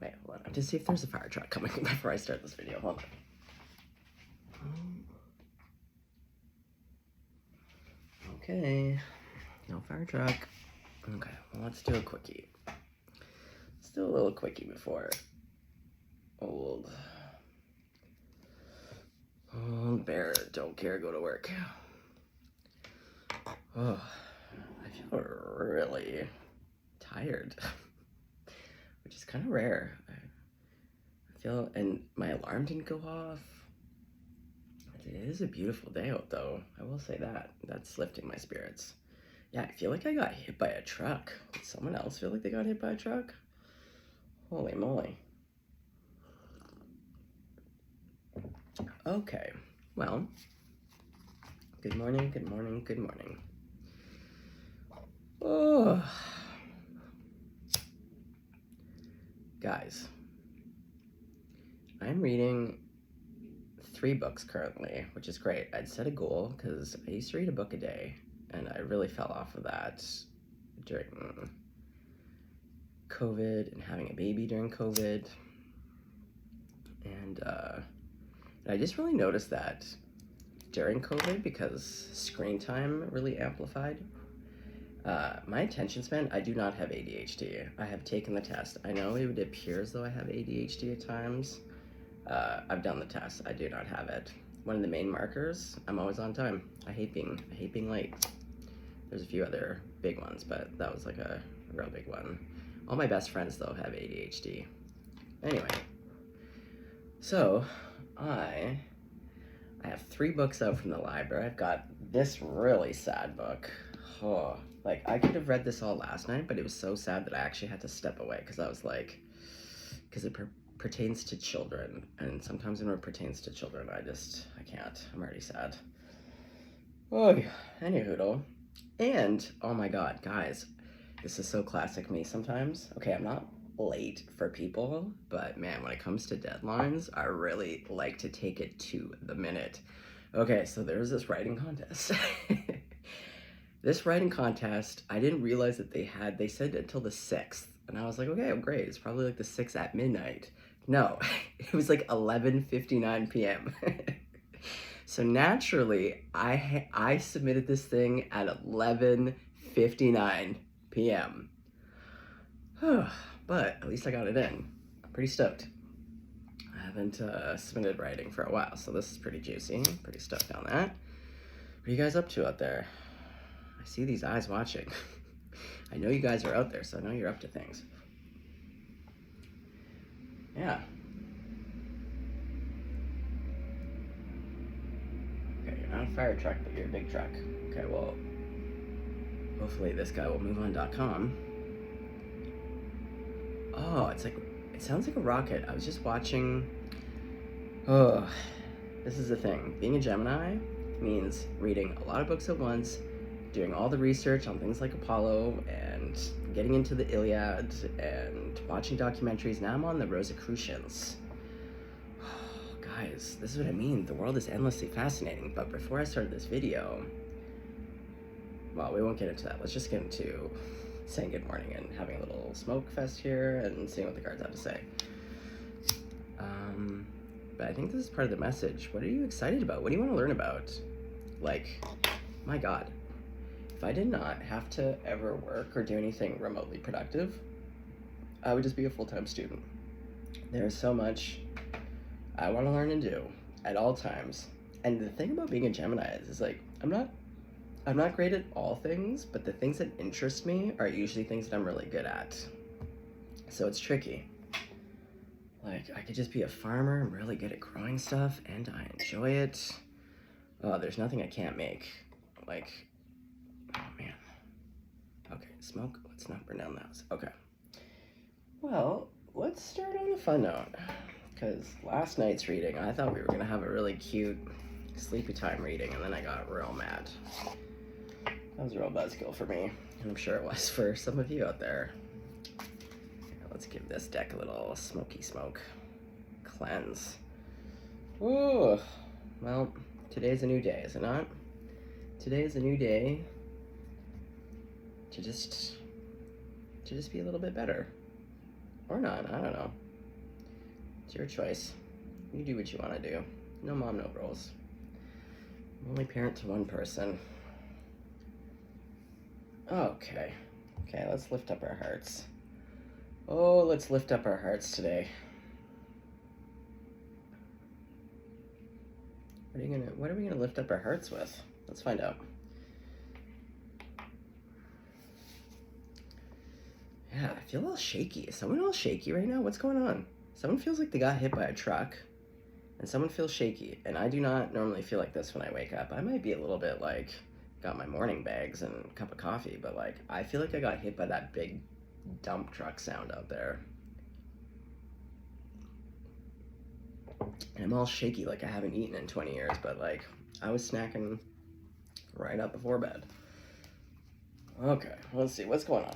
Wait, hold on. I have to see if there's a fire truck coming before I start this video. Hold on. Okay. No fire truck. Okay, well, let's do a quickie. Let's do a little quickie before old bear don't care go to work. Oh, I feel really tired, which is kind of rare. I feel, and my alarm didn't go off. It is a beautiful day out though, I will say that. That's lifting my spirits. Yeah, I feel like I got hit by a truck. Did someone else feel like they got hit by a truck? Holy moly. Okay, well, good morning, good morning, good morning. Oh, guys, I'm reading 3 books currently, which is great. I'd set a goal because I used to read a book a day, and I really fell off of that during COVID and having a baby during COVID. And I just really noticed that during COVID, because screen time really amplified, my attention span, I do not have ADHD. I have taken the test. I know it would appear as though I have ADHD at times. I've done the test. I do not have it. One of the main markers, I'm always on time. I hate being late. There's a few other big ones, but that was like a real big one. All my best friends though have ADHD. Anyway, so I have 3 books out from the library. I've got this really sad book. Oh, like I could have read this all last night, but it was so sad that I actually had to step away because I was like, because it pertains to children, and sometimes when it pertains to children, I can't. I'm already sad. Oh, anywho, and oh my god, guys, this is so classic me sometimes. Okay, I'm not late for people, but man, when it comes to deadlines, I really like to take it to the minute. Okay, so there's this writing contest. This writing contest, I didn't realize that they said until the 6th, and I was like, okay, great, it's probably like the 6th at midnight. No, it was like 11:59 p.m. So naturally, I submitted this thing at 11:59 p.m. But at least I got it in. I'm pretty stoked. I haven't submitted writing for a while, so this is pretty juicy. Pretty stoked on that. What are you guys up to out there? I see these eyes watching. I know you guys are out there, so I know you're up to things. Yeah. Okay, you're not a fire truck, but you're a big truck. Okay, well, hopefully this guy will move on.com. Oh, it sounds like a rocket. I was just watching. Oh, this is the thing. Being a Gemini means reading a lot of books at once, doing all the research on things like Apollo, and getting into the Iliad, and watching documentaries. Now I'm on the Rosicrucians. Oh, guys, this is what I mean. The world is endlessly fascinating. But before I started this video, well, we won't get into that. Let's just get into saying good morning and having a little smoke fest here and seeing what the cards have to say. But I think this is part of the message. What are you excited about? What do you want to learn about? Like, my God, if I did not have to ever work or do anything remotely productive, I would just be a full-time student. There's so much I want to learn and do at all times. And the thing about being a Gemini is like, I'm not great at all things, but the things that interest me are usually things that I'm really good at. So it's tricky. Like, I could just be a farmer, I'm really good at growing stuff, and I enjoy it. Oh, there's nothing I can't make. Like, oh man. Okay, smoke, let's not burn down the house. Okay. Well, let's start on a fun note. Because last night's reading, I thought we were gonna have a really cute sleepy time reading, and then I got real mad. That was a real buzzkill for me, and I'm sure it was for some of you out there. Let's give this deck a little smoky smoke cleanse. Ooh, well, today's a new day, is it not? Today is a new day to just be a little bit better, or not. I don't know. It's your choice. You do what you want to do. No mom, no rules. I'm only parent to one person. Okay. Okay, let's lift up our hearts. Oh, let's lift up our hearts today. What are we gonna lift up our hearts with? Let's find out. Yeah, I feel a little shaky. Is someone all shaky right now? What's going on? Someone feels like they got hit by a truck, and someone feels shaky. And I do not normally feel like this when I wake up. I might be a little bit like, got my morning bags and a cup of coffee, but like, I feel like I got hit by that big dump truck sound out there. And I'm all shaky like I haven't eaten in 20 years, but like, I was snacking right up before bed. Okay, let's see, what's going on?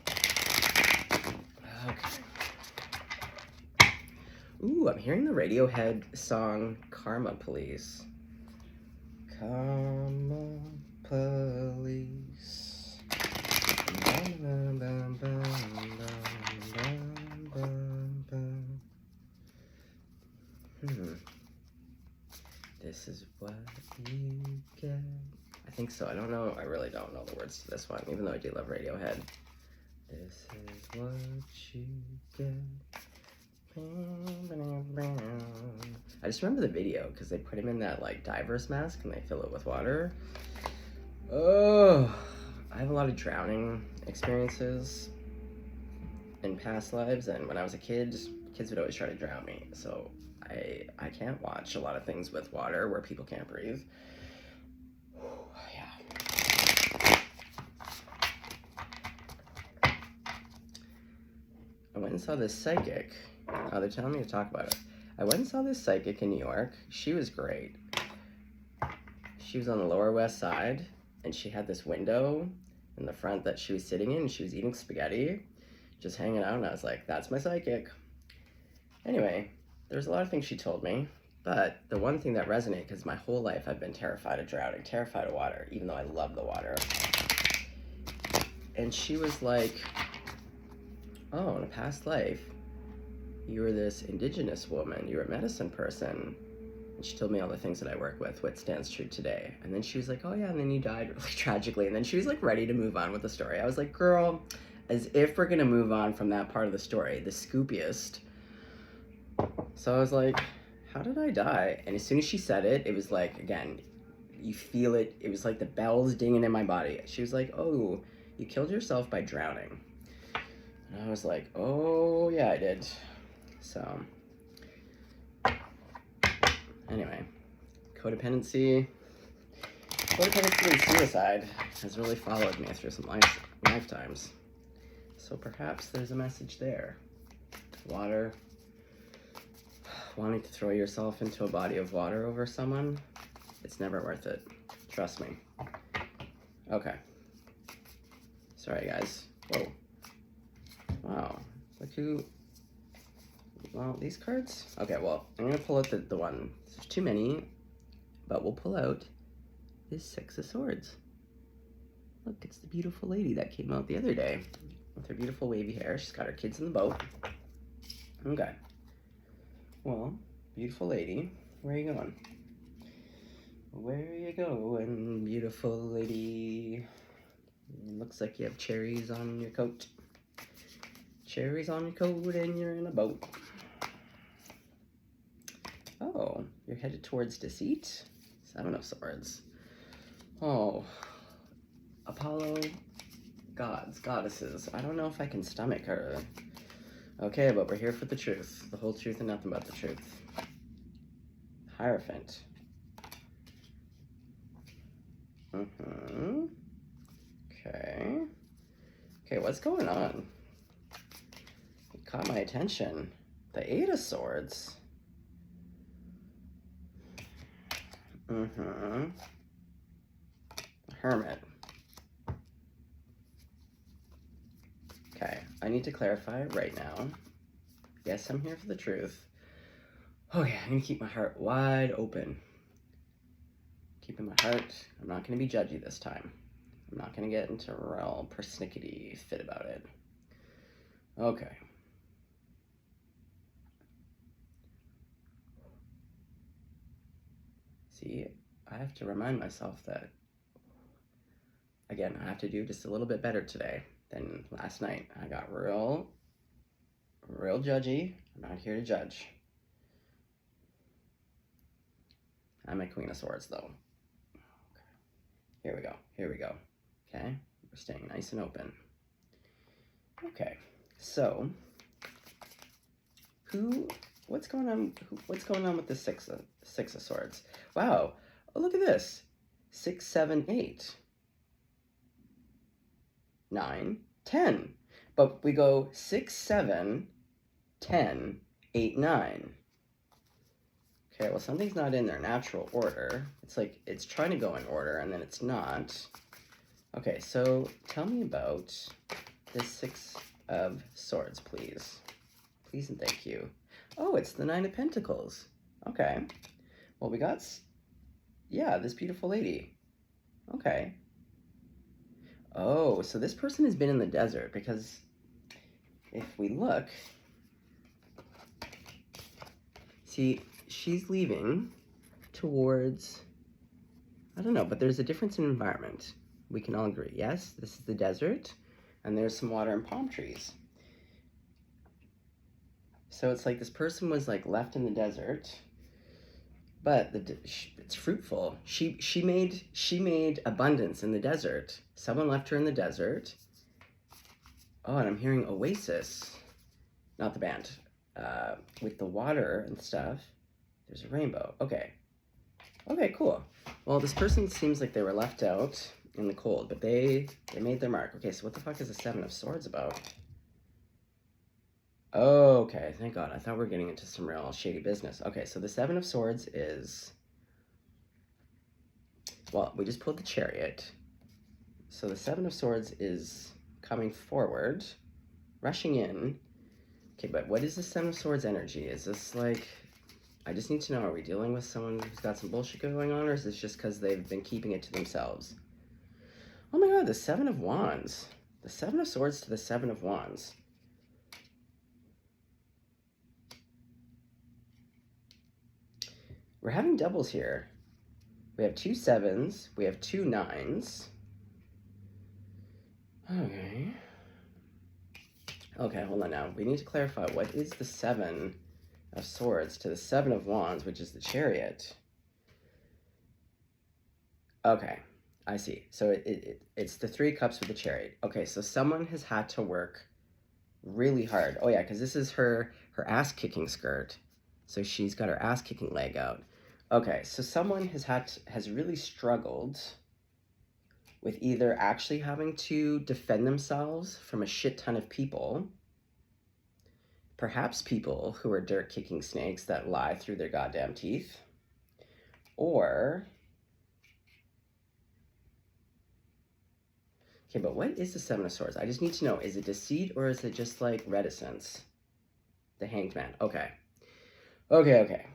Okay. Ooh, I'm hearing the Radiohead song Karma Police. Karma Police. This is what you get. I think so. I don't know. I really don't know the words to this one, even though I do love Radiohead. This is what you get. I just remember the video because they put him in that like diver's mask and they fill it with water. Oh, I have a lot of drowning experiences in past lives, and when I was a kid, kids would always try to drown me. So I can't watch a lot of things with water where people can't breathe. Yeah. I went and saw this psychic. Oh, they're telling me to talk about it. I went and saw this psychic in New York. She was great. She was on the Lower West Side, and she had this window in the front that she was sitting in, and she was eating spaghetti, just hanging out, and I was like, that's my psychic. Anyway, there's a lot of things she told me, but the one thing that resonated, because my whole life I've been terrified of drowning, terrified of water, even though I love the water. And she was like, oh, in a past life, you were this indigenous woman, you were a medicine person. And she told me all the things that I work with, what stands true today. And then she was like, oh yeah, and then you died really tragically. And then she was like ready to move on with the story. I was like, girl, as if we're gonna move on from that part of the story, the scoopiest. So I was like, how did I die? And as soon as she said it, it was like, again, you feel it. It was like the bells dinging in my body. She was like, oh, you killed yourself by drowning. And I was like, oh yeah, I did. So anyway, codependency and suicide has really followed me through some lifetimes. So perhaps there's a message there. Water, wanting to throw yourself into a body of water over someone, it's never worth it. Trust me. Okay. Sorry, guys. Whoa. Wow. Look who... Well, these cards? Okay, well, I'm going to pull out the one. There's too many, but we'll pull out this Six of Swords. Look, it's the beautiful lady that came out the other day with her beautiful wavy hair. She's got her kids in the boat. Okay. Well, beautiful lady, where are you going? Where are you going, beautiful lady? It looks like you have cherries on your coat. Cherries on your coat and you're in a boat. Oh, you're headed towards deceit? Seven of Swords. Oh, Apollo, gods, goddesses. I don't know if I can stomach her. Okay, but we're here for the truth. The whole truth and nothing but the truth. Hierophant. Okay. Okay, what's going on? It caught my attention. The Eight of Swords. Hermit. Okay, I need to clarify right now. Yes, I'm here for the truth. Okay, I'm gonna keep my heart wide open. Keeping my heart, I'm not gonna be judgy this time. I'm not gonna get into a real persnickety fit about it. Okay. See, I have to remind myself that, again, I have to do just a little bit better today than last night. I got real judgy. I'm not here to judge. I'm a Queen of Swords, though. Here we go. Here we go. Okay, we're staying nice and open. Okay, so what's going on? What's going on with the six of Swords? Wow! Oh, look at this. 6, 7, 8, 9, 10. But we go 6, 7, 10, 8, 9. Okay, well, something's not in their natural order. It's like it's trying to go in order, and then it's not. Okay, so tell me about this 6 of Swords, please. Please and thank you. Oh, it's the 9 of Pentacles. Okay. Well, we got, yeah, this beautiful lady. Okay. Oh, so this person has been in the desert, because if we look, see, she's leaving towards, I don't know, but there's a difference in environment. We can all agree. Yes, this is the desert, and there's some water and palm trees. So it's like this person was like left in the desert, but it's fruitful. She made abundance in the desert. Someone left her in the desert. Oh, and I'm hearing Oasis, not the band, with the water and stuff. There's a rainbow. Okay. Okay, cool. Well, this person seems like they were left out in the cold, but they made their mark. Okay, so what the fuck is the 7 of Swords about? Okay, thank God. I thought we were getting into some real shady business. Okay, so the 7 of Swords is, well, we just pulled the Chariot. So the 7 of Swords is coming forward, rushing in. Okay, but what is the 7 of Swords energy? Is this like, I just need to know, are we dealing with someone who's got some bullshit going on, or is this just because they've been keeping it to themselves? Oh my God, the 7 of Wands. The 7 of Swords to the 7 of Wands. We're having doubles here. We have 2 7s. We have 2 9s. Okay. Okay, hold on now. We need to clarify, what is the 7 of Swords to the 7 of Wands, which is the Chariot? Okay, I see. So it's the 3 cups with the Chariot. Okay, so someone has had to work really hard. Oh yeah, because this is her ass-kicking skirt. So she's got her ass-kicking leg out. Okay, so someone has really struggled with either actually having to defend themselves from a shit ton of people, perhaps people who are dirt-kicking snakes that lie through their goddamn teeth, or, okay, but what is the 7 of Swords? I just need to know, is it deceit or is it just like reticence? The Hanged Man. Okay. Okay.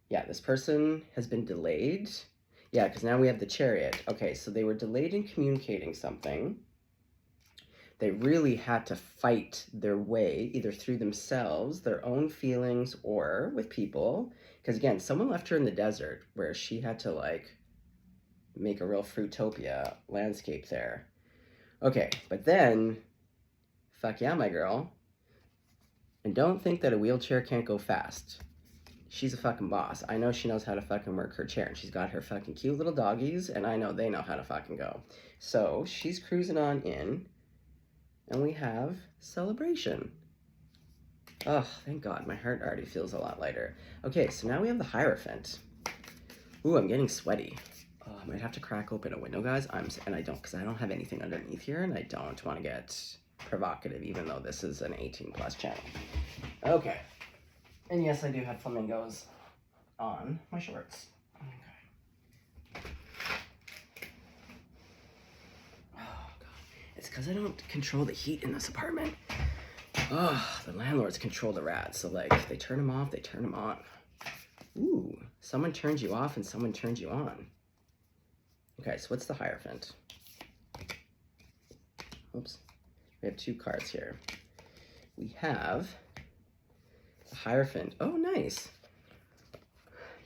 Yeah, this person has been delayed. Yeah, because now we have the Chariot. Okay, so they were delayed in communicating something. They really had to fight their way, either through themselves, their own feelings, or with people. Because again, someone left her in the desert where she had to like make a real Fruitopia landscape there. Okay, but then, fuck yeah, my girl. And don't think that a wheelchair can't go fast. She's a fucking boss. I know she knows how to fucking work her chair, and she's got her fucking cute little doggies, and I know they know how to fucking go. So she's cruising on in, and we have celebration. Oh, thank God, my heart already feels a lot lighter. Okay, so now we have the Hierophant. Ooh, I'm getting sweaty. Oh, I might have to crack open a window, guys. And I don't, because I don't have anything underneath here, and I don't want to get provocative, even though this is an 18+ channel. Okay. And yes, I do have flamingos on my shorts. Okay. Oh, God. It's because I don't control the heat in this apartment. Oh, the landlords control the rats. So, like, they turn them off, they turn them on. Ooh, someone turns you off and someone turns you on. Okay, so what's the Hierophant? Oops. We have 2 cards here. We have the Hierophant. Oh, nice.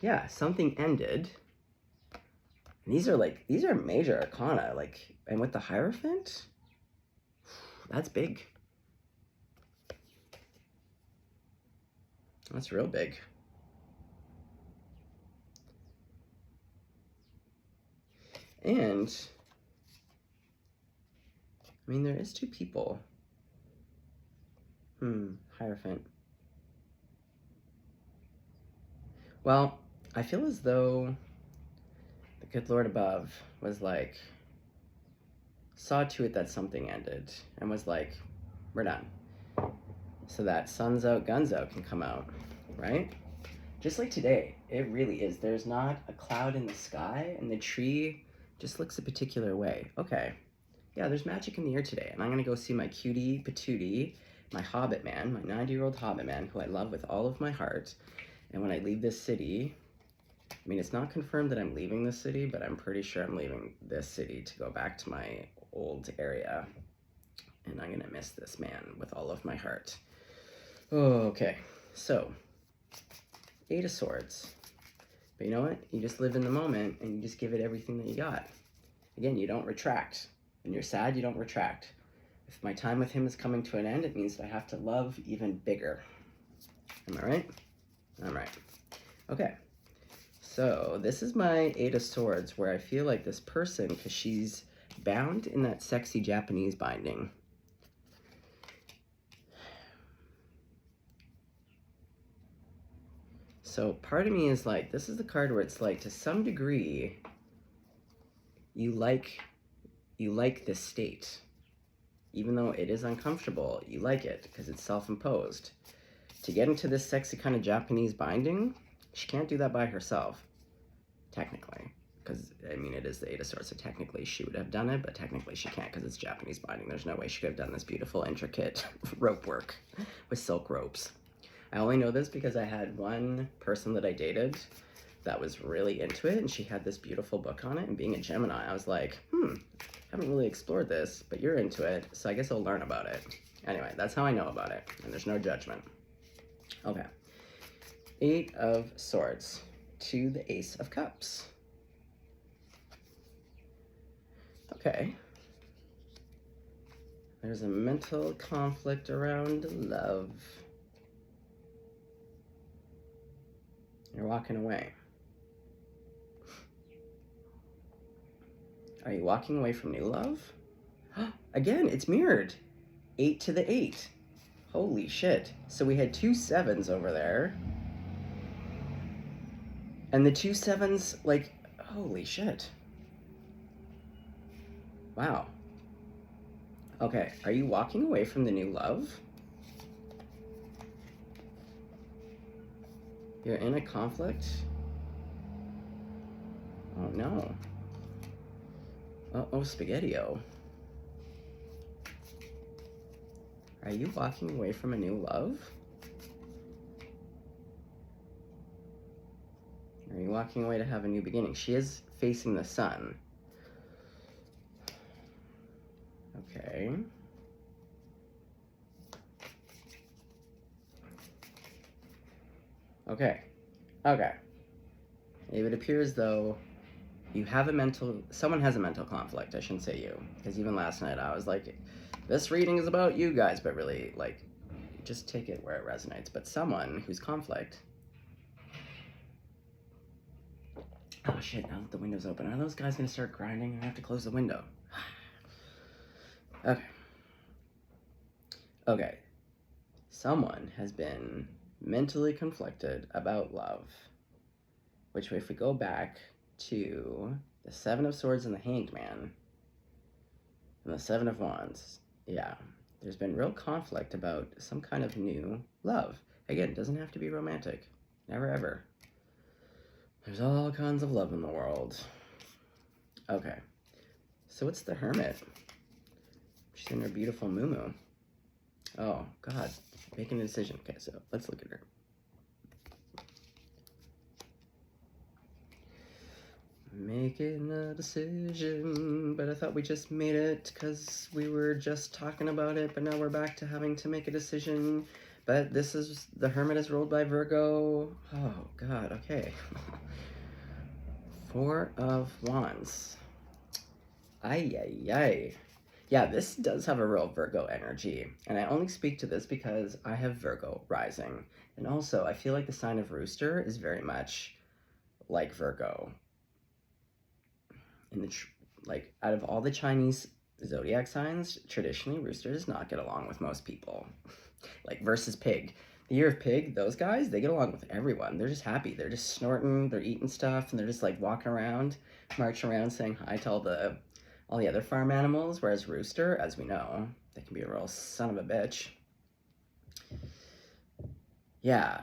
yeah, something ended. And these are major arcana, like, and with the Hierophant, that's big. That's real big. And I mean, there is two people. Hierophant. Well, I feel as though the good Lord above was like, saw to it that something ended and was like, we're done. So that sun's out, guns out can come out, right? Just like today, it really is. There's not a cloud in the sky and the tree just looks a particular way. Okay, yeah, there's magic in the air today. And I'm gonna go see my cutie patootie, my hobbit man, my 90-year-old hobbit man, who I love with all of my heart. And when I leave this city, I mean, it's not confirmed that I'm leaving this city, but I'm pretty sure I'm leaving this city to go back to my old area. And I'm gonna miss this man with all of my heart. Okay, so 8 of Swords. But you know what? You just live in the moment and you just give it everything that you got. Again, you don't retract. When you're sad, you don't retract. If my time with him is coming to an end, it means that I have to love even bigger. Am I right? I'm right. Okay. So this is my 8 of Swords, where I feel like this person, because she's bound in that sexy Japanese binding. So part of me is like, this is the card where it's like, to some degree, you like this state. Even though it is uncomfortable, you like it because it's self-imposed. To get into this sexy kind of Japanese binding, she can't do that by herself, technically. Because, I mean, it is the 8 of Swords, so technically she would have done it, but technically she can't because it's Japanese binding. There's no way she could have done this beautiful, intricate rope work with silk ropes. I only know this because I had one person that I dated that was really into it, and she had this beautiful book on it, and being a Gemini, I was like, haven't really explored this, but you're into it, so I guess I'll learn about it. Anyway, that's how I know about it, and there's no judgment. Okay. 8 of Swords to the Ace of Cups. Okay. There's a mental conflict around love. You're walking away. Are you walking away from new love? Again, it's mirrored. 8 to the 8. Holy shit. So we had 2 7s over there. And the 2 7s, like, holy shit. Wow. Okay, are you walking away from the new love? You're in a conflict? Oh no. Uh-oh, Spaghetti-O. Are you walking away from a new love? Are you walking away to have a new beginning? She is facing the sun. Okay. Okay. Okay. It would appear as though someone has a mental conflict. I shouldn't say you, because even last night I was like, this reading is about you guys, but really, like, just take it where it resonates. But someone who's conflict. Oh shit, now that the window's open, are those guys gonna start grinding? I have to close the window. Okay. Okay. Someone has been mentally conflicted about love. Which, if we go back to the 7 of Swords and the Hanged Man, and the 7 of Wands, yeah, there's been real conflict about some kind of new love. Again, it doesn't have to be romantic. Never ever. There's all kinds of love in the world. Okay. So it's the Hermit. She's in her beautiful muumuu. Oh, God. Making a decision. Okay, so let's look at her. Making a decision, but I thought we just made it because we were just talking about it, but now we're back to having to make a decision But this is, the Hermit is ruled by Virgo. Oh, God, okay. Four of Wands. Ay, ay, ay. Yeah, this does have a real Virgo energy. And I only speak to this because I have Virgo rising. And also, I feel like the sign of Rooster is very much like Virgo. In the, like, out of all the Chinese zodiac signs, traditionally, Rooster does not get along with most people. Like, versus Pig. The year of Pig, those guys, they get along with everyone. They're just happy. They're just snorting, they're eating stuff, and they're just, like, walking around, marching around, saying hi to all the other farm animals, whereas Rooster, as we know, they can be a real son of a bitch. Yeah,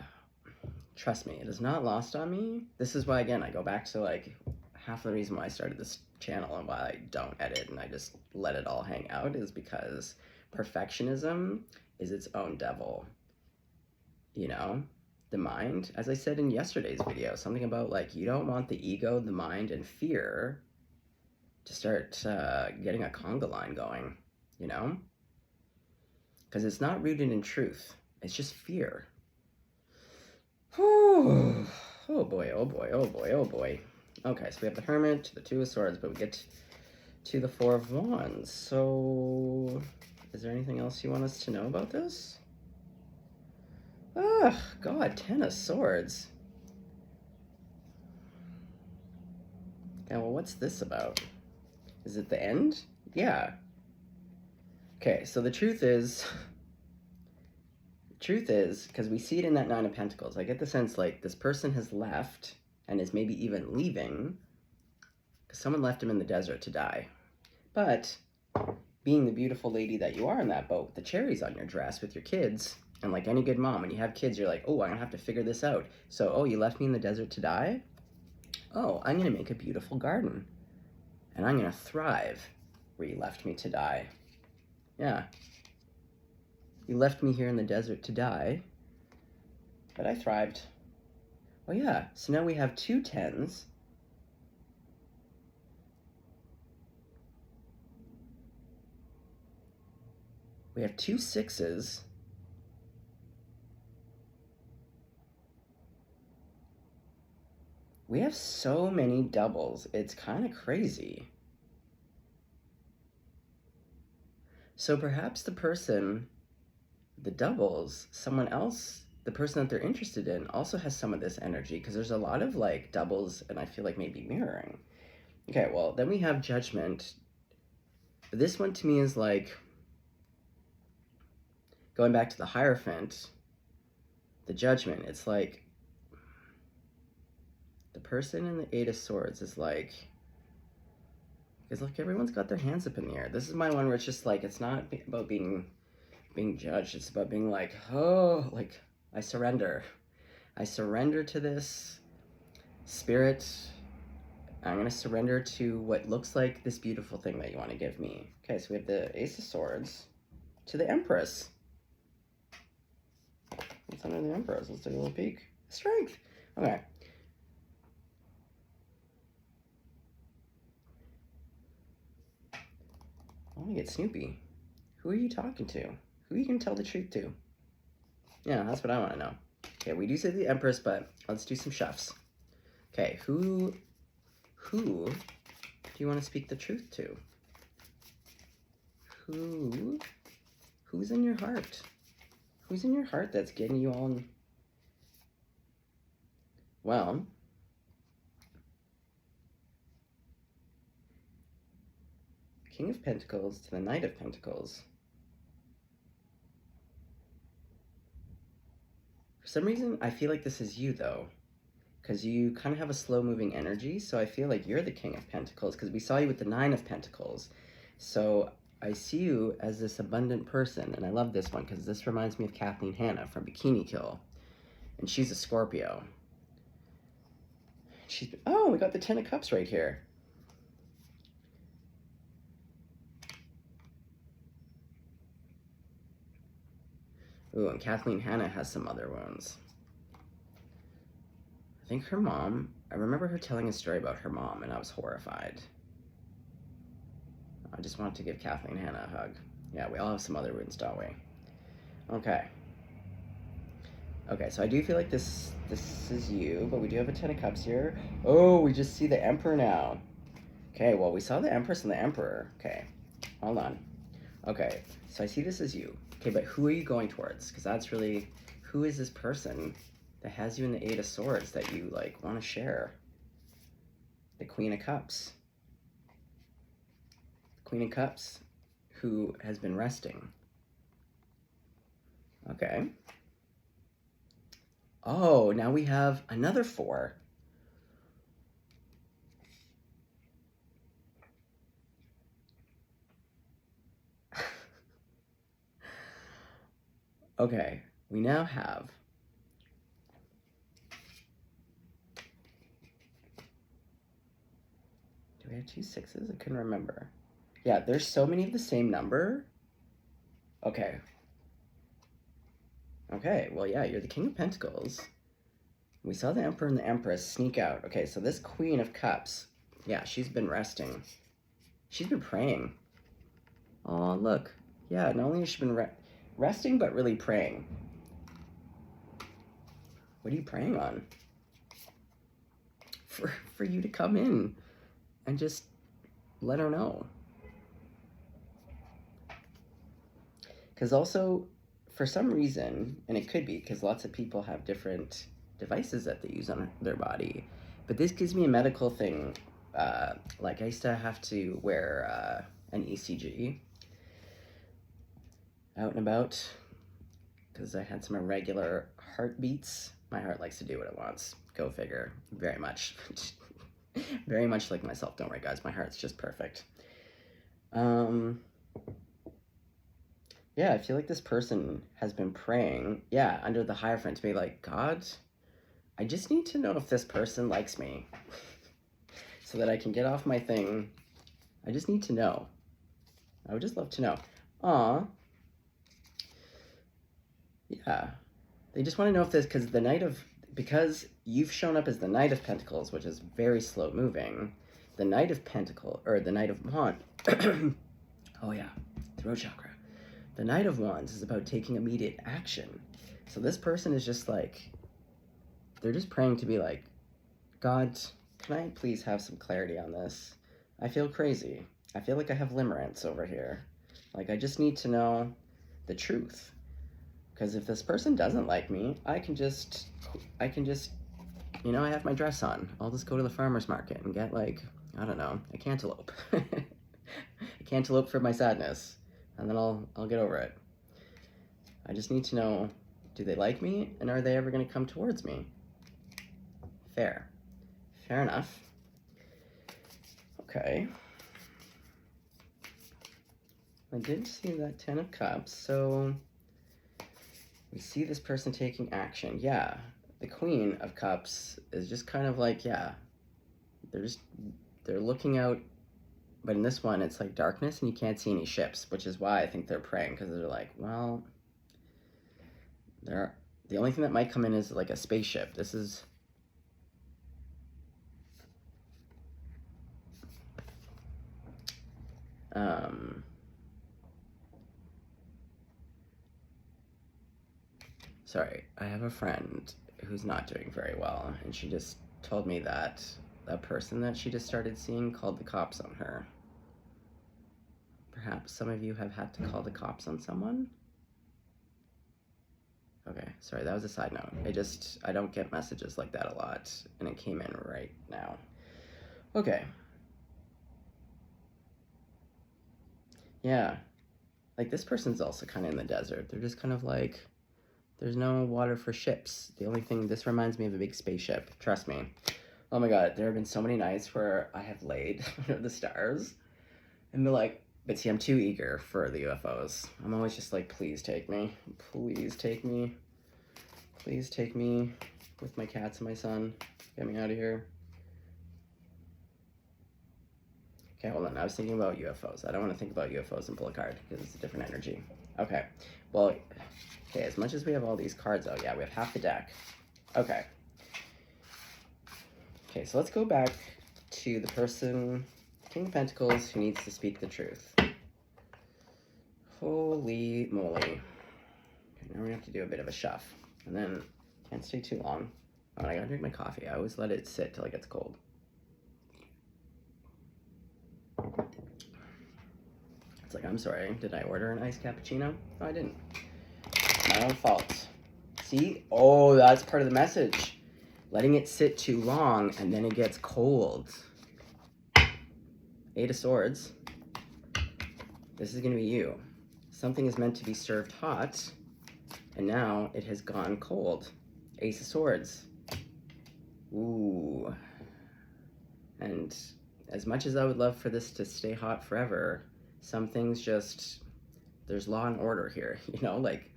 trust me, it is not lost on me. This is why, again, I go back to, like, half the reason why I started this channel and why I don't edit and I just let it all hang out is because perfectionism is its own devil. You know, the mind, as I said in yesterday's video, something about, like, you don't want the ego, the mind, and fear to start getting a conga line going, you know? Because it's not rooted in truth. It's just fear. Oh boy, oh boy, oh boy, oh boy. Okay, so we have the Hermit, the Two of Swords, but we get to the Four of Wands. So, is there anything else you want us to know about this? Ugh, God, Ten of Swords. Yeah, well, what's this about? Is it the end? Yeah. Okay, so the truth is, because we see it in that Nine of Pentacles, I get the sense, like, this person has left and is maybe even leaving because someone left him in the desert to die. But being the beautiful lady that you are in that boat, the cherries on your dress with your kids, and like any good mom, when you have kids, you're like, oh, I'm gonna have to figure this out. So, oh, you left me in the desert to die? Oh, I'm gonna make a beautiful garden. And I'm gonna thrive where you left me to die. Yeah. You left me here in the desert to die, but I thrived. Oh yeah, so now we have two tens. We have two sixes. We have so many doubles, it's kind of crazy. So perhaps the person, the doubles, someone else, the person that they're interested in also has some of this energy, because there's a lot of, like, doubles and I feel like maybe mirroring. Okay, well, then we have Judgment. This one to me is like, going back to the Hierophant, the Judgment, it's like, the person in the Eight of Swords is like, because look, everyone's got their hands up in the air. This is my one where it's just like, it's not about being judged. It's about being like, oh, like, I surrender. I surrender to this spirit. I'm going to surrender to what looks like this beautiful thing that you want to give me. Okay, so we have the Ace of Swords to the Empress. What's under the Empress? Let's take a little peek. Strength. Okay. I want to get Snoopy. Who are you talking to? Who are you going to tell the truth to? Yeah, that's what I want to know. Okay, we do say the Empress, but let's do some chefs. Okay, who do you want to speak the truth to? Who's in your heart? Who's in your heart that's getting you on? Well, King of Pentacles to the Knight of Pentacles. For some reason, I feel like this is you, though, because you kind of have a slow-moving energy, so I feel like you're the King of Pentacles, because we saw you with the Nine of Pentacles. So I see you as this abundant person, and I love this one, because this reminds me of Kathleen Hanna from Bikini Kill, and she's a Scorpio. Oh, we got the Ten of Cups right here. Ooh, and Kathleen Hanna has some other wounds. I think her mom, I remember her telling a story about her mom, and I was horrified. I just wanted to give Kathleen Hanna a hug. Yeah, we all have some other wounds, don't we? Okay. Okay, so I do feel like this is you, but we do have a Ten of Cups here. Oh, we just see the Emperor now. Okay, well, we saw the Empress and the Emperor. Okay, hold on. Okay, so I see this as you. Okay, but who are you going towards? Because that's really, who is this person that has you in the Eight of Swords that you, like, want to share? The Queen of Cups. Queen of Cups, who has been resting. Okay. Oh, now we have another 4. Okay, we now have do we have 2 6s? I couldn't remember. Yeah, there's so many of the same number. Okay. Okay, well, yeah, you're the King of Pentacles. We saw the Emperor and the Empress sneak out. Okay, so this Queen of Cups, yeah, she's been resting. She's been praying. Oh, look. Yeah, not only has she been resting, but really praying. What are you praying on? For you to come in and just let her know. Because also, for some reason, and it could be because lots of people have different devices that they use on their body, but this gives me a medical thing. Like I used to have to wear an ECG out and about because I had some irregular heartbeats. My heart likes to do what it wants. Go figure. Very much. Very much like myself. Don't worry, guys. My heart's just perfect. Yeah, I feel like this person has been praying, yeah, under the Hierophant to be like, God, I just need to know if this person likes me so that I can get off my thing. I just need to know. I would just love to know. Aw. Yeah. They just want to know if this, because you've shown up as the Knight of Pentacles, which is very slow moving. The Knight of Pentacles, or the Knight of Wands. Oh yeah, throat chakra. The Knight of Wands is about taking immediate action. So this person is just like, they're just praying to be like, God, can I please have some clarity on this? I feel crazy. I feel like I have limerence over here. Like, I just need to know the truth. Because if this person doesn't like me, I can just, you know, I have my dress on. I'll just go to the farmer's market and get, like, I don't know, a cantaloupe. A cantaloupe for my sadness. And then I'll get over it. I just need to know, do they like me? And are they ever going to come towards me? Fair. Fair enough. Okay. I did see that 10 of Cups, so we see this person taking action. Yeah, the Queen of Cups is just kind of like, yeah, they're looking out, but in this one, it's like darkness and you can't see any ships, which is why I think they're praying, because they're like, well, the only thing that might come in is like a spaceship. This is... Sorry, I have a friend who's not doing very well, and she just told me that a person that she just started seeing called the cops on her. Perhaps some of you have had to call the cops on someone? Okay, sorry, that was a side note. I don't get messages like that a lot, and it came in right now. Okay. Yeah. Like, this person's also kind of in the desert. They're just kind of like, there's no water for ships. The only thing, this reminds me of a big spaceship. Trust me. Oh my God, there have been so many nights where I have laid under the stars, and they're like, but see, I'm too eager for the UFOs. I'm always just like, please take me. Please take me. Please take me with my cats and my son. Get me out of here. Okay, hold on. I was thinking about UFOs. I don't want to think about UFOs and pull a card because it's a different energy. Okay. Well, okay, as much as we have all these cards out, yeah, we have half the deck. Okay. Okay, so let's go back to the person, King of Pentacles, who needs to speak the truth. Holy moly. Okay, now we have to do a bit of a shuff. And then can't stay too long. Oh, and I gotta drink my coffee. I always let it sit till it gets cold. It's like, I'm sorry, did I order an iced cappuccino? No, I didn't. My own fault. See? Oh, that's part of the message. Letting it sit too long and then it gets cold. Eight of Swords. This is going to be you. Something is meant to be served hot, and now it has gone cold. Ace of Swords. Ooh. And as much as I would love for this to stay hot forever, some things just, there's law and order here, you know, like,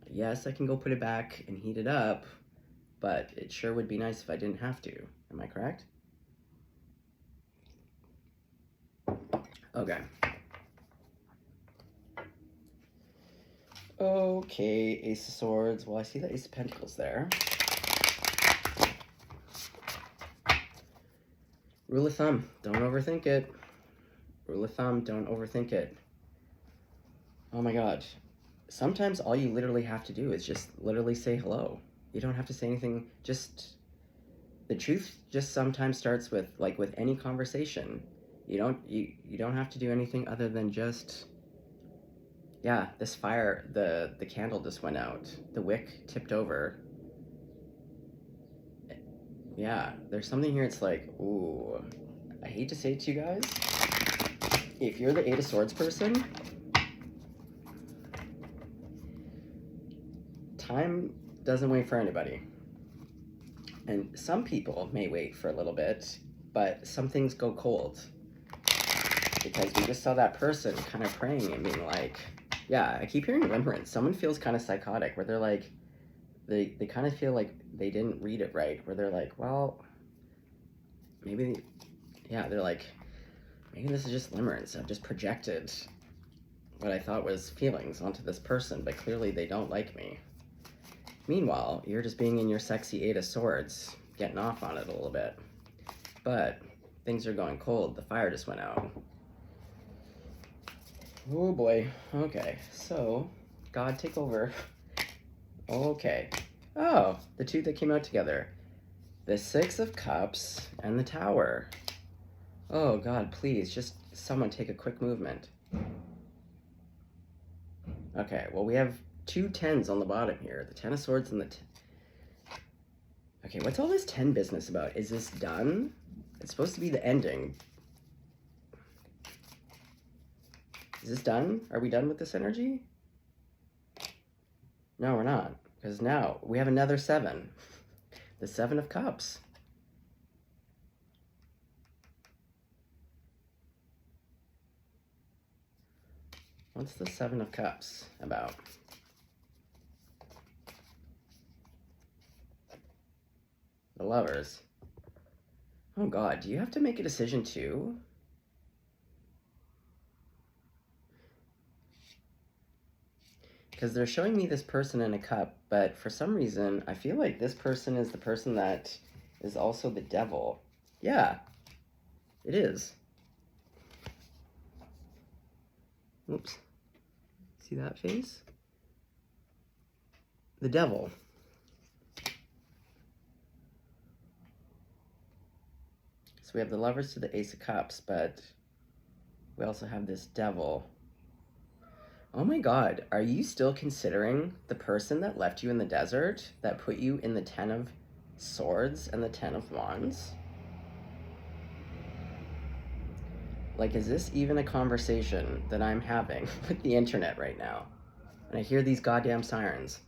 yes, I can go put it back and heat it up, but it sure would be nice if I didn't have to. Am I correct? Okay. Okay, Ace of Swords. Well, I see the Ace of Pentacles there. Rule of thumb, don't overthink it. Rule of thumb, don't overthink it. Oh my god. Sometimes all you literally have to do is just literally say hello. You don't have to say anything, just... The truth just sometimes starts with, like with any conversation. You don't have to do anything other than just... Yeah, this fire, the candle just went out. The wick tipped over. Yeah, there's something here, it's like, ooh, I hate to say it to you guys. If you're the Eight of Swords person, time doesn't wait for anybody. And some people may wait for a little bit, but some things go cold. Because we just saw that person kind of praying and being like, yeah, I keep hearing limerence. Someone feels kind of psychotic, where they're like, they kind of feel like they didn't read it right, where they're like, well, maybe, yeah, they're like, maybe this is just limerence. I've just projected what I thought was feelings onto this person, but clearly they don't like me. Meanwhile, you're just being in your sexy Eight of Swords, getting off on it a little bit. But things are going cold. The fire just went out. Oh boy. Okay, so God, take over. Okay. Oh, the two that came out together. The Six of Cups and the Tower. Oh God, please, just someone take a quick movement. Okay, well, we have two tens on the bottom here. The Ten of Swords and the... Okay, what's all this 10 business about? Is this done? It's supposed to be the ending. Is this done? Are we done with this energy? No, we're not. Because now we have another 7. The 7 of Cups. What's the 7 of Cups about? The Lovers. Oh God, do you have to make a decision too? Because they're showing me this person in a cup, but for some reason, I feel like this person is the person that is also the devil. Yeah, it is. Oops. See that face? The devil. So we have the Lovers to the Ace of Cups, but we also have this devil. Oh my God, are you still considering the person that left you in the desert, that put you in the 10 of Swords and the 10 of Wands? Like, is this even a conversation that I'm having with the internet right now? And I hear these goddamn sirens.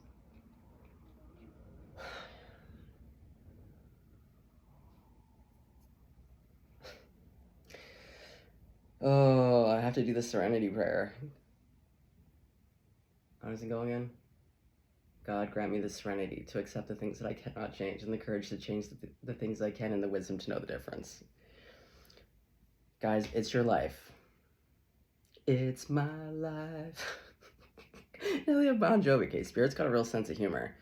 Oh, I have to do the serenity prayer. How does it go again? God, grant me the serenity to accept the things that I cannot change, and the courage to change the things I can, and the wisdom to know the difference. Guys, it's your life. It's my life. Elliot Bon Jovi. Okay, Spirit's got a real sense of humor.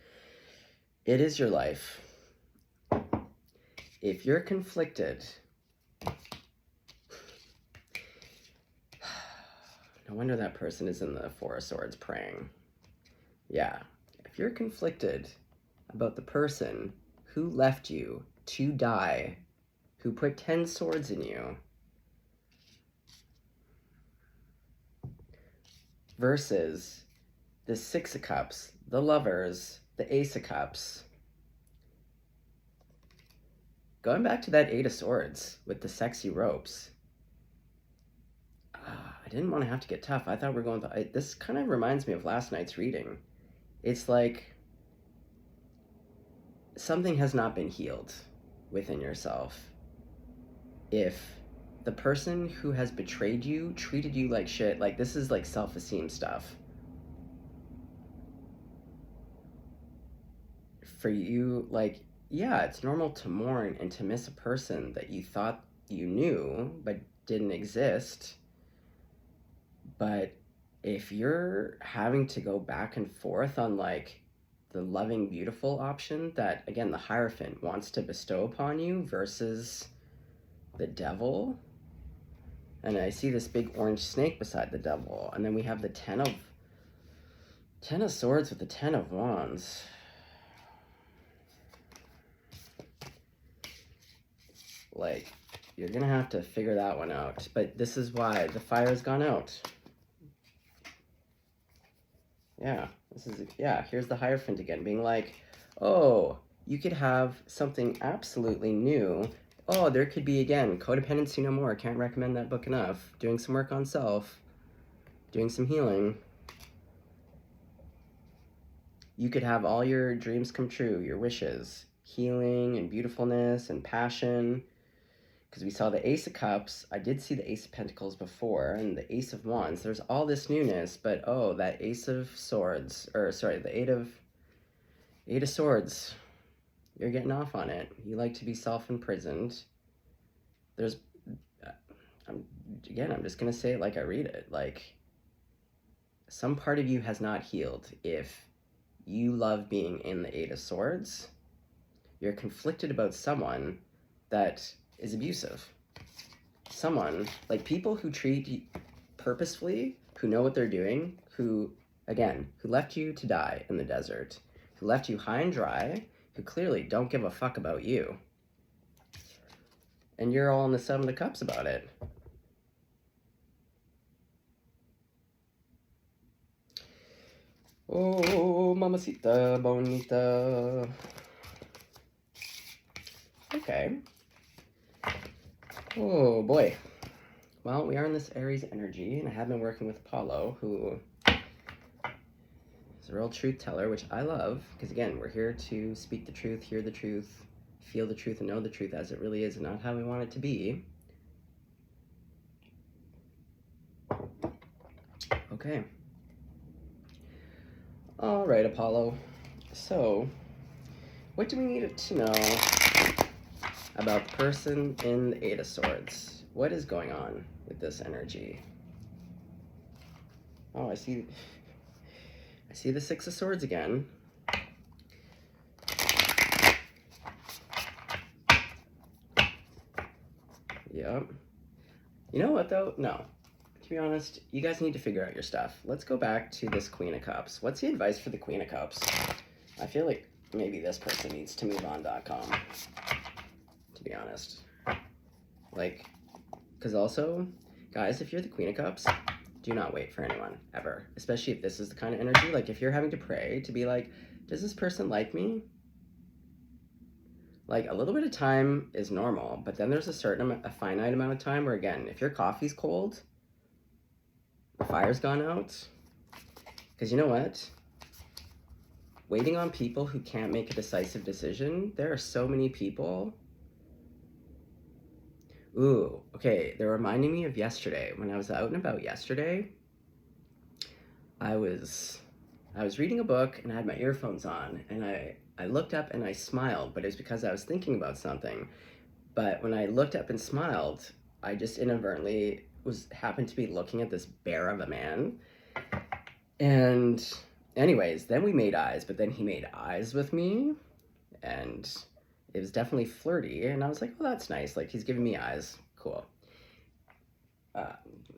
It is your life. If you're conflicted, no wonder that person is in the Four of Swords praying. Yeah. if you're conflicted about the person who left you to die, who put 10 swords in you, versus the Six of Cups, the Lovers, the Ace of Cups, going back to that Eight of Swords with the sexy ropes, I didn't want to have to get tough. I thought we were going this kind of reminds me of last night's reading. It's like something has not been healed within yourself. If the person who has betrayed you treated you like shit, like this is like self-esteem stuff. For you, like, yeah, it's normal to mourn and to miss a person that you thought you knew but didn't exist. But if you're having to go back and forth on like the loving, beautiful option that, again, the Hierophant wants to bestow upon you versus the Devil, and I see this big orange snake beside the Devil, and then we have the Ten of Swords with the Ten of Wands. Like, you're gonna have to figure that one out. But this is why the fire's gone out. Yeah, here's the Hierophant again, being like, oh, you could have something absolutely new. Oh, there could be, again, Codependency No More. Can't recommend that book enough. Doing some work on self. Doing some healing. You could have all your dreams come true, your wishes. Healing and beautifulness and passion. Because we saw the Ace of Cups. I did see the Ace of Pentacles before, and the Ace of Wands. There's all this newness, but oh, that Ace of Swords, or sorry, the Eight of Swords. You're getting off on it. You like to be self-imprisoned. There's, I'm just gonna say it like I read it. Like, some part of you has not healed. If you love being in the Eight of Swords, you're conflicted about someone that is abusive. Someone, like people who treat you purposefully, who know what they're doing, who left you to die in the desert, who left you high and dry, who clearly don't give a fuck about you. And you're all in the Seven of Cups about it. Oh, mamacita bonita. Okay. Oh boy. Well, we are in this Aries energy, and I have been working with Apollo, who is a real truth teller, which I love, because again, we're here to speak the truth, hear the truth, feel the truth, and know the truth as it really is, and not how we want it to be. Okay. All right, Apollo. So, what do we need to know about the person in the Eight of Swords? What is going on with this energy? Oh, I see the Six of Swords again. Yep. You know what, though? No. To be honest, you guys need to figure out your stuff. Let's go back to this Queen of Cups. What's the advice for the Queen of Cups? I feel like maybe this person needs to move on.com, to be honest. Like, because also, guys, if you're the Queen of Cups, do not wait for anyone, ever. Especially if this is the kind of energy. Like, if you're having to pray to be like, does this person like me? Like, a little bit of time is normal, but then there's a finite amount of time where, again, if your coffee's cold, the fire's gone out. Because you know what? Waiting on people who can't make a decisive decision, there are so many people. Ooh, okay, they're reminding me of yesterday. When I was out and about yesterday, I was reading a book and I had my earphones on, and I looked up and I smiled, but it was because I was thinking about something. But when I looked up and smiled, I just inadvertently happened to be looking at this bear of a man. And anyways, then we made eyes, but then he made eyes with me, and it was definitely flirty, and I was like, oh, that's nice. Like, he's giving me eyes. Cool.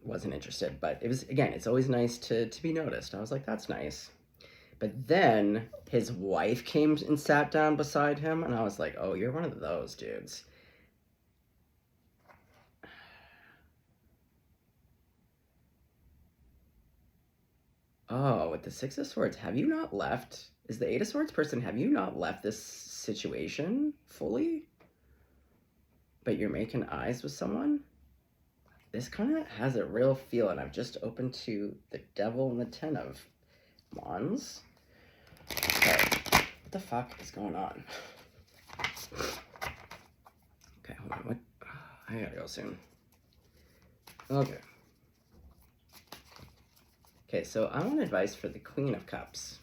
Wasn't interested, but it was, again, it's always nice to be noticed. I was like, that's nice. But then his wife came and sat down beside him, and I was like, oh, you're one of those dudes. Oh, with the Six of Swords, have you not left? Is the Eight of Swords person, have you not left this situation fully? But you're making eyes with someone? This kind of has a real feel, and I've just opened to the Devil and the Ten of Wands. Okay, what the fuck is going on? Okay, hold on, what? I gotta go soon. Okay. Okay, so I want advice for the Queen of Cups,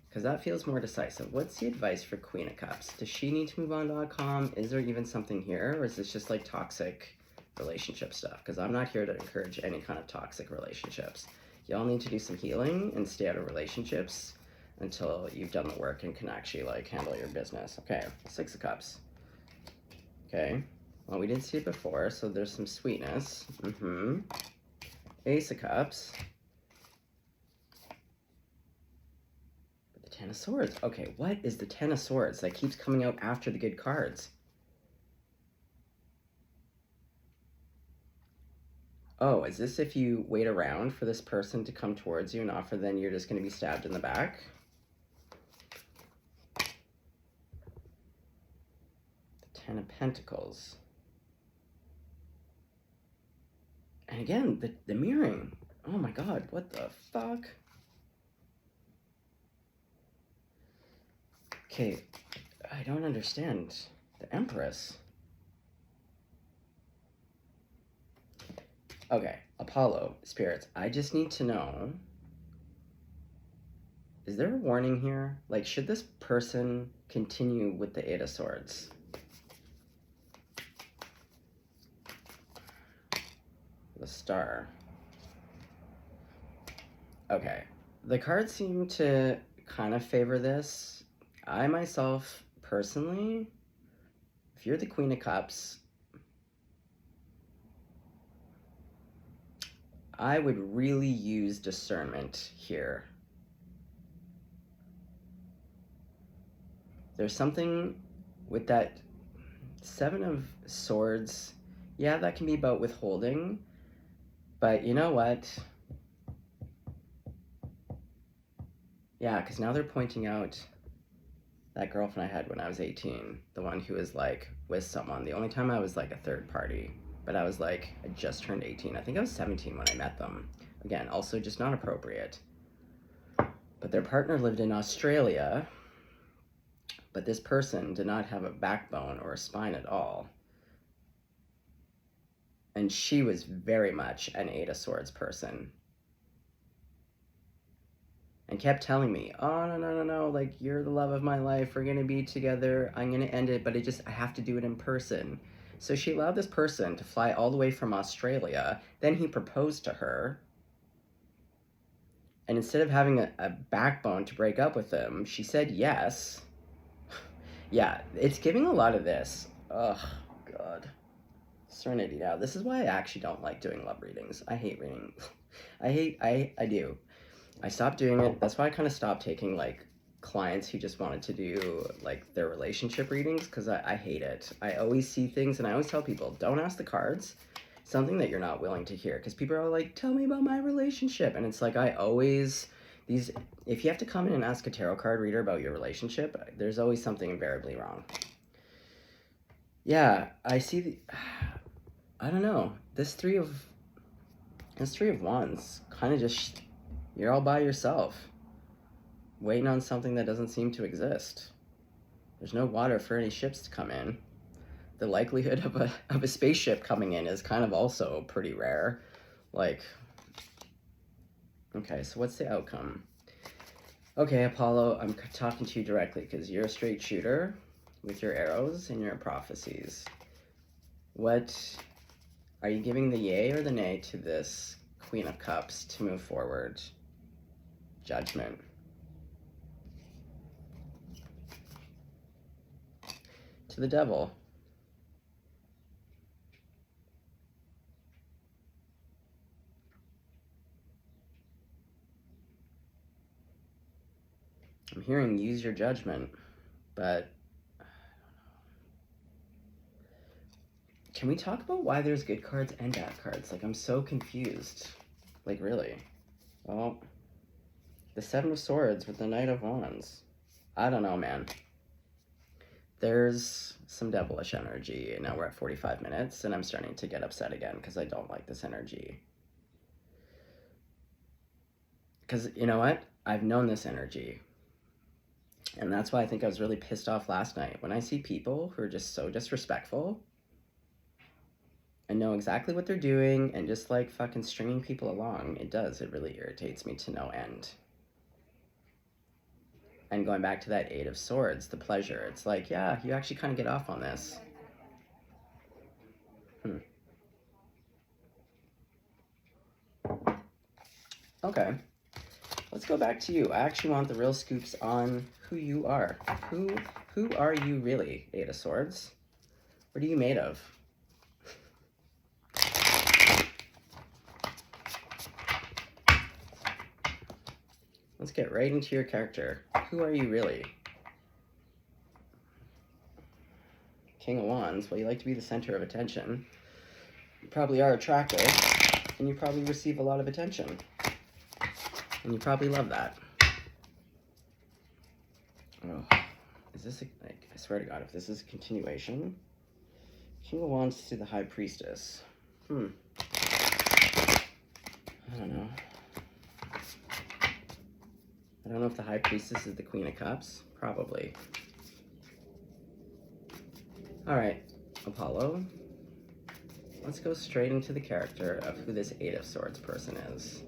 because that feels more decisive. What's the advice for Queen of Cups? Does she need to move on.com? Is there even something here, or is this just like toxic relationship stuff? Because I'm not here to encourage any kind of toxic relationships. Y'all need to do some healing and stay out of relationships until you've done the work and can actually like handle your business. Okay, Six of Cups. Okay, well, we did see it before, so there's some sweetness. Ace of Cups. Ten of Swords. Okay, what is the Ten of Swords that keeps coming out after the good cards? Oh, is this if you wait around for this person to come towards you and offer, then you're just going to be stabbed in the back? The Ten of Pentacles. And again, the mirroring. Oh my god, what the fuck? Okay, I don't understand. The Empress. Okay, Apollo, spirits, I just need to know, is there a warning here? Like, should this person continue with the Eight of Swords? The Star. Okay, the cards seem to kind of favor this. I myself, personally, if you're the Queen of Cups, I would really use discernment here. There's something with that Seven of Swords. Yeah, that can be about withholding. But you know what? Yeah, because now they're pointing out that girlfriend I had when I was 18. The one who was like with someone. The only time I was like a third party. But I was like, I just turned 18. I think I was 17 when I met them. Again, also just not appropriate. But their partner lived in Australia. But this person did not have a backbone or a spine at all. And she was very much an Eight of Swords person. And kept telling me, oh, no, like, you're the love of my life, we're gonna be together, I'm gonna end it, but I have to do it in person. So she allowed this person to fly all the way from Australia, then he proposed to her, and instead of having a backbone to break up with him, she said yes. Yeah, it's giving a lot of this. Ugh, God. Serenity now. This is why I actually don't like doing love readings. I hate reading. I do. I stopped doing it. That's why I kind of stopped taking like clients who just wanted to do like their relationship readings, because I hate it. I always see things, and I always tell people, don't ask the cards something that you're not willing to hear, because people are like, tell me about my relationship, and it's like, if you have to come in and ask a tarot card reader about your relationship, there's always something invariably wrong. Yeah, I see I don't know, this Three of Wands kind of just, you're all by yourself, waiting on something that doesn't seem to exist. There's no water for any ships to come in. The likelihood of a spaceship coming in is kind of also pretty rare. Like, okay, so what's the outcome? Okay, Apollo, I'm talking to you directly because you're a straight shooter with your arrows and your prophecies. What are you giving, the yay or the nay to this Queen of Cups to move forward? Judgment. To the Devil. I'm hearing use your judgment, but can we talk about why there's good cards and bad cards? Like, I'm so confused. Like, really? Well, the Seven of Swords with the Knight of Wands. I don't know, man. There's some devilish energy. Now we're at 45 minutes, and I'm starting to get upset again because I don't like this energy. Because, you know what? I've known this energy. And that's why I think I was really pissed off last night. When I see people who are just so disrespectful and know exactly what they're doing and just like fucking stringing people along, it really irritates me to no end. And going back to that Eight of Swords, the pleasure, it's like, yeah, you actually kind of get off on this. Okay, let's go back to you. I actually want the real scoops on who you are. Who are you really, Eight of Swords? What are you made of? Let's get right into your character. Who are you really? King of Wands. Well, you like to be the center of attention. You probably are attractive, and you probably receive a lot of attention. And you probably love that. Oh, is this like, I swear to God, if this is a continuation. King of Wands to the High Priestess. I don't know. I don't know if the High Priestess is the Queen of Cups. Probably. Alright, Apollo. Let's go straight into the character of who this Eight of Swords person is.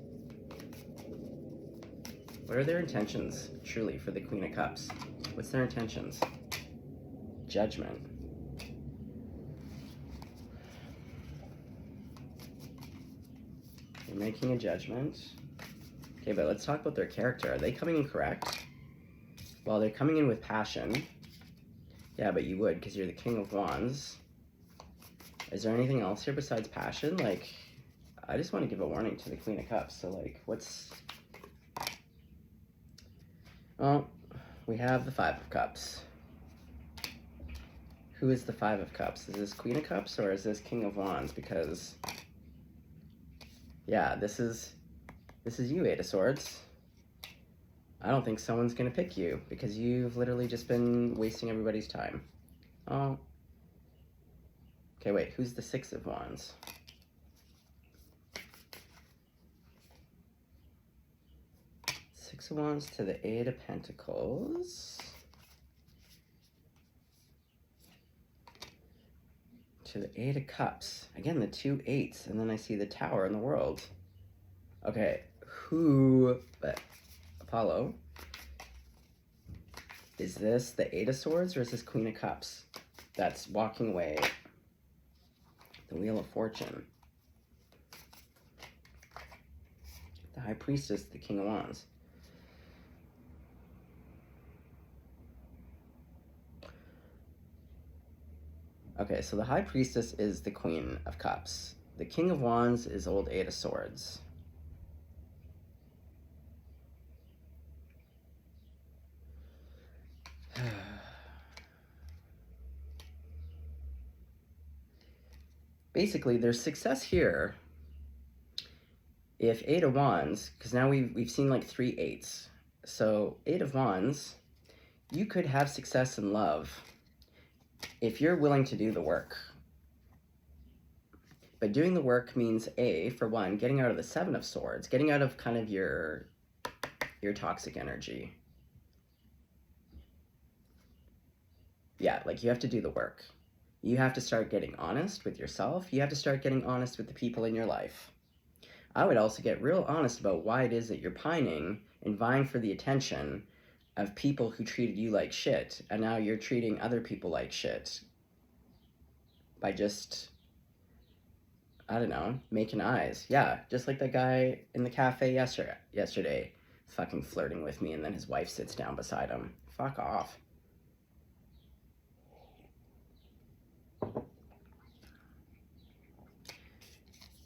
What are their intentions, truly, for the Queen of Cups? What's their intentions? Judgment. You're making a judgment. Okay, but let's talk about their character. Are they coming in correct? Well, they're coming in with passion. Yeah, but you would, because you're the King of Wands. Is there anything else here besides passion? Like, I just want to give a warning to the Queen of Cups. So, like, what's... Well, we have the Five of Cups. Who is the Five of Cups? Is this Queen of Cups or is this King of Wands? Because, yeah, this is you, Eight of Swords. I don't think someone's gonna pick you because you've literally just been wasting everybody's time. Oh. Okay, wait, who's the Six of Wands? Six of Wands to the Eight of Pentacles. To the Eight of Cups. Again, the two eights, and then I see the Tower in the World. Okay, but Apollo, is this the Eight of Swords or is this Queen of Cups that's walking away? The Wheel of Fortune. The High Priestess, the King of Wands. Okay, so the High Priestess is the Queen of Cups. The King of Wands is old Eight of Swords. Basically, there's success here if Eight of Wands, because now we've seen like three eights. So Eight of Wands, you could have success in love if you're willing to do the work. But doing the work means, for one, getting out of the Seven of Swords, getting out of kind of your toxic energy. Yeah, like you have to do the work. You have to start getting honest with yourself. You have to start getting honest with the people in your life. I would also get real honest about why it is that you're pining and vying for the attention of people who treated you like shit, and now you're treating other people like shit by just, I don't know, making eyes. Yeah, just like that guy in the cafe yesterday, fucking flirting with me, and then his wife sits down beside him. Fuck off.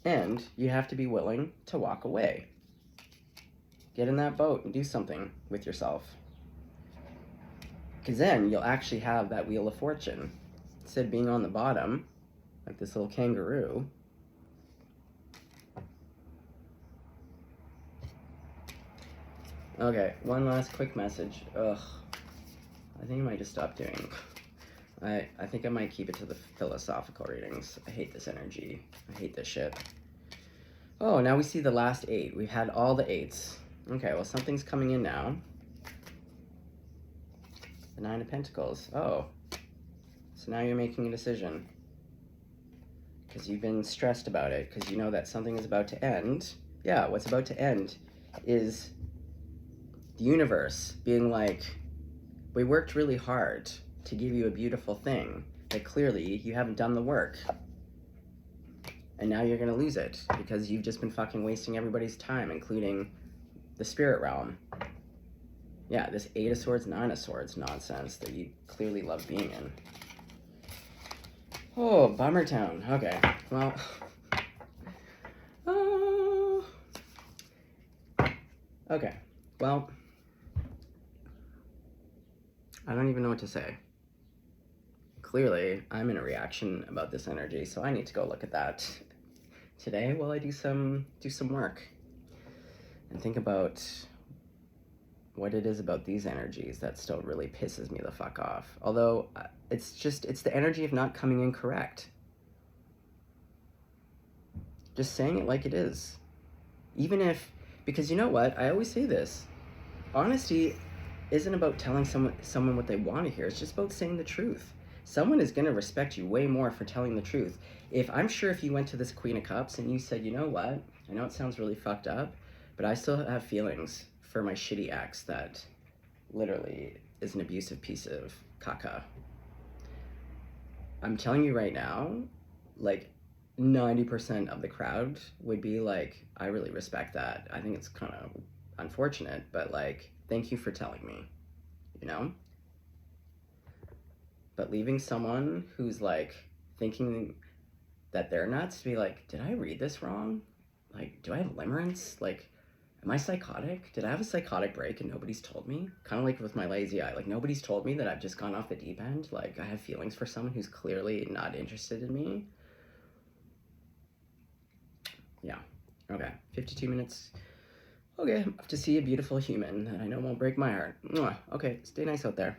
And you have to be willing to walk away. Get in that boat and do something with yourself. Because then you'll actually have that Wheel of Fortune. Instead of being on the bottom, like this little kangaroo. Okay, one last quick message. Ugh. I think I might just stop doing. I think I might keep it to the philosophical readings. I hate this energy. I hate this shit. Oh, now we see the last 8. We've had all the 8s. Okay, well, something's coming in now. The 9 of Pentacles. Oh. So now you're making a decision. Because you've been stressed about it. Because you know that something is about to end. Yeah, what's about to end is the universe being like, we worked really hard to give you a beautiful thing, but clearly you haven't done the work. And now you're gonna lose it because you've just been fucking wasting everybody's time, including the spirit realm. Yeah, this 8 of Swords, 9 of Swords nonsense that you clearly love being in. Oh, Bummer Town. Okay, well. Okay, well. I don't even know what to say. Clearly, I'm in a reaction about this energy, so I need to go look at that today while I do some work and think about what it is about these energies that still really pisses me the fuck off. Although it's the energy of not coming in correct. Just saying it like it is. Even if, because you know what? I always say this. Honesty isn't about telling someone what they want to hear. It's just about saying the truth. Someone is going to respect you way more for telling the truth. I'm sure if you went to this Queen of Cups and you said, you know what, I know it sounds really fucked up, but I still have feelings for my shitty ex that literally is an abusive piece of caca. I'm telling you right now, like 90% of the crowd would be like, I really respect that. I think it's kind of unfortunate, but like, thank you for telling me, you know? But leaving someone who's like thinking that they're nuts to be like, did I read this wrong? Like, do I have limerence? Like, am I psychotic? Did I have a psychotic break and nobody's told me? Kind of like with my lazy eye. Like, nobody's told me that I've just gone off the deep end. Like, I have feelings for someone who's clearly not interested in me. Yeah. Okay. 52 minutes. Okay. Off to see a beautiful human that I know won't break my heart. Mwah. Okay. Stay nice out there.